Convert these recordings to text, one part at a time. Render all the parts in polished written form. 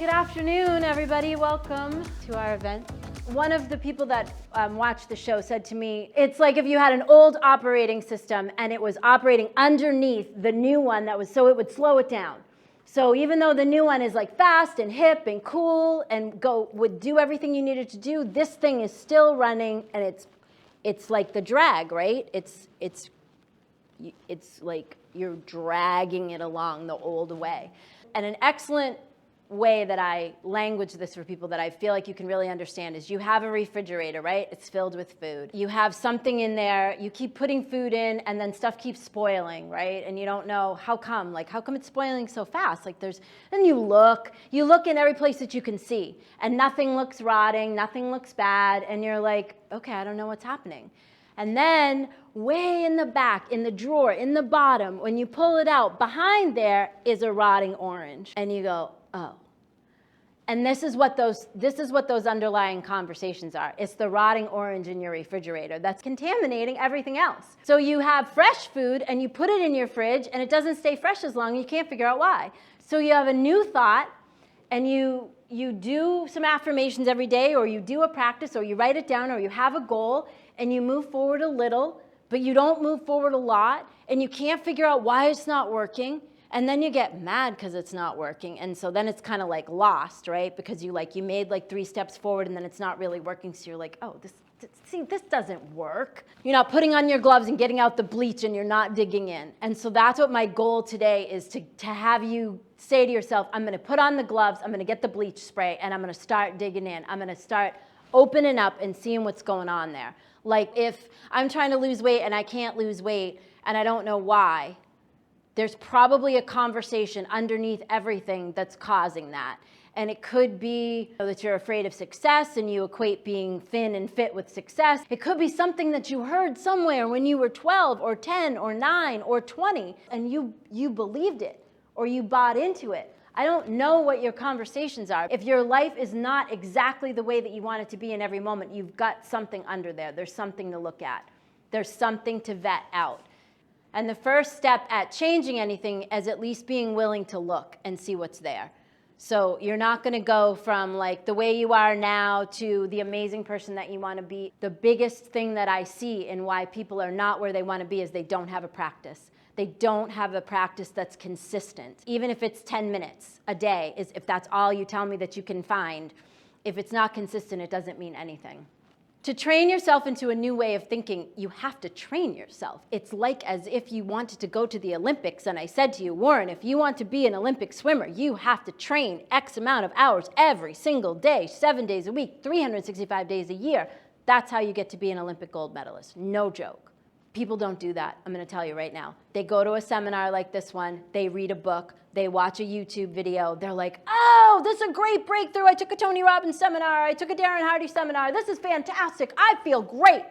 Good afternoon, everybody. Welcome to our event. One of the people that watched the show said to me, it's like if you had an old operating system and it was operating underneath the new one so it would slow it down. So even though the new one is like fast and hip and cool and would do everything you needed to do, this thing is still running, and it's like the drag, right? It's like you're dragging it along the old way. And an excellent way that I language this for people that I feel like you can really understand is you have a refrigerator, right? It's filled with food. You have something in there, you keep putting food in, and then stuff keeps spoiling, right? And you don't know how come it's spoiling so fast? Then you look in every place that you can see, and nothing looks rotting, nothing looks bad, and you're like, okay, I don't know what's happening. And then way in the back, in the drawer, in the bottom, when you pull it out, behind there is a rotting orange. And you go, oh. And this is what those underlying conversations are. It's the rotting orange in your refrigerator that's contaminating everything else. So you have fresh food and you put it in your fridge and it doesn't stay fresh as long, and you can't figure out why. So you have a new thought, and you do some affirmations every day, or you do a practice, or you write it down, or you have a goal, and you move forward a little, but you don't move forward a lot, and you can't figure out why it's not working. And then you get mad because it's not working. And so then it's kind of like lost, right? Because you made 3 steps forward and then it's not really working. So you're like, oh, this doesn't work. You're not putting on your gloves and getting out the bleach, and you're not digging in. And so that's what my goal today is, to have you say to yourself, I'm going to put on the gloves, I'm going to get the bleach spray, and I'm going to start digging in. I'm going to start opening up and seeing what's going on there. Like if I'm trying to lose weight and I can't lose weight and I don't know why, there's probably a conversation underneath everything that's causing that. And it could be that you're afraid of success and you equate being thin and fit with success. It could be something that you heard somewhere when you were 12 or 10 or 9 or 20 and you believed it or you bought into it. I don't know what your conversations are. If your life is not exactly the way that you want it to be in every moment, you've got something under there. There's something to look at. There's something to vet out. And the first step at changing anything is at least being willing to look and see what's there. So you're not going to go from the way you are now to the amazing person that you want to be. The biggest thing that I see in why people are not where they want to be is they don't have a practice. They don't have a practice that's consistent. Even if it's 10 minutes a day, if that's all you tell me that you can find, if it's not consistent, it doesn't mean anything. To train yourself into a new way of thinking, you have to train yourself. It's like as if you wanted to go to the Olympics, and I said to you, Warren, if you want to be an Olympic swimmer, you have to train X amount of hours every single day, 7 days a week, 365 days a year. That's how you get to be an Olympic gold medalist. No joke. People don't do that. I'm going to tell you right now. They go to a seminar like this one, they read a book, they watch a YouTube video, they're like, oh, this is a great breakthrough. I took a Tony Robbins seminar, I took a Darren Hardy seminar, this is fantastic, I feel great.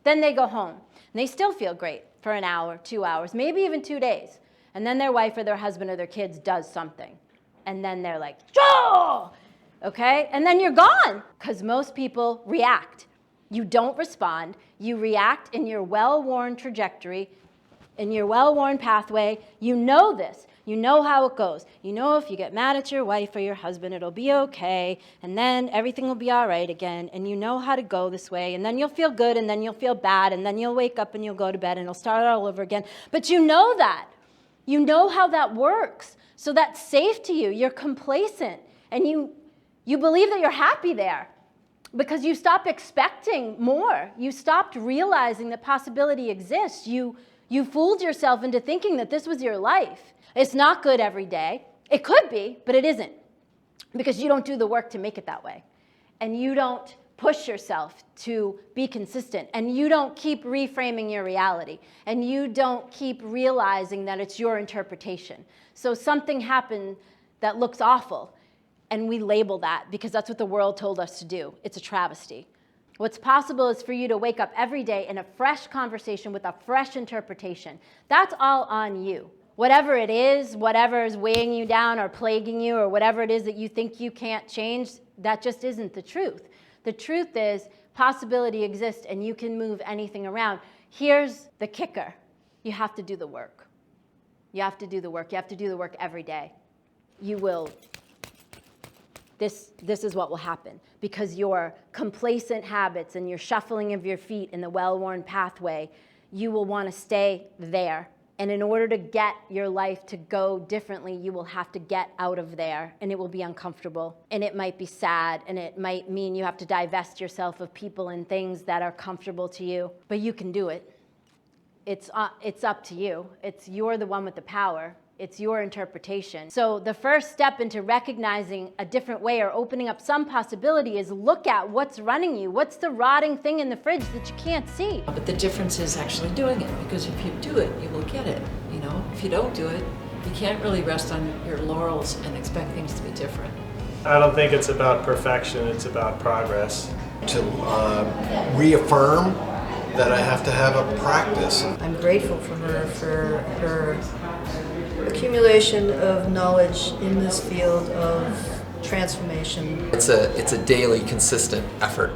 Then they go home, and they still feel great for an hour, 2 hours, maybe even 2 days. And then their wife or their husband or their kids does something. And then they're like, oh, okay? And then you're gone, because most people react. You don't respond. You react in your well-worn trajectory, in your well-worn pathway. You know this. You know how it goes. You know if you get mad at your wife or your husband, it'll be okay, and then everything will be all right again, and you know how to go this way, and then you'll feel good, and then you'll feel bad, and then you'll wake up and you'll go to bed, and it'll start all over again. But you know that. You know how that works. So that's safe to you. You're complacent, and you believe that you're happy there. Because you stopped expecting more. You stopped realizing that possibility exists. You fooled yourself into thinking that this was your life. It's not good every day. It could be, but it isn't. Because you don't do the work to make it that way. And you don't push yourself to be consistent. And you don't keep reframing your reality. And you don't keep realizing that it's your interpretation. So something happened that looks awful. And we label that because that's what the world told us to do. It's a travesty. What's possible is for you to wake up every day in a fresh conversation with a fresh interpretation. That's all on you. Whatever it is, whatever is weighing you down or plaguing you, or whatever it is that you think you can't change, that just isn't the truth. The truth is possibility exists and you can move anything around. Here's the kicker. You have to do the work. You have to do the work. You have to do the work every day. You will this is what will happen, because your complacent habits and your shuffling of your feet in the well-worn pathway, you will want to stay there. And in order to get your life to go differently, you will have to get out of there, and it will be uncomfortable, and it might be sad, and it might mean you have to divest yourself of people and things that are comfortable to you, but you can do it. It's up to you. You're the one with the power. It's your interpretation. So the first step into recognizing a different way or opening up some possibility is look at what's running you. What's the rotting thing in the fridge that you can't see? But the difference is actually doing it, because if you do it, you will get it. You know, if you don't do it, you can't really rest on your laurels and expect things to be different. I don't think it's about perfection, it's about progress. To reaffirm that I have to have a practice. I'm grateful for her accumulation of knowledge in this field of transformation. It's a daily, consistent effort.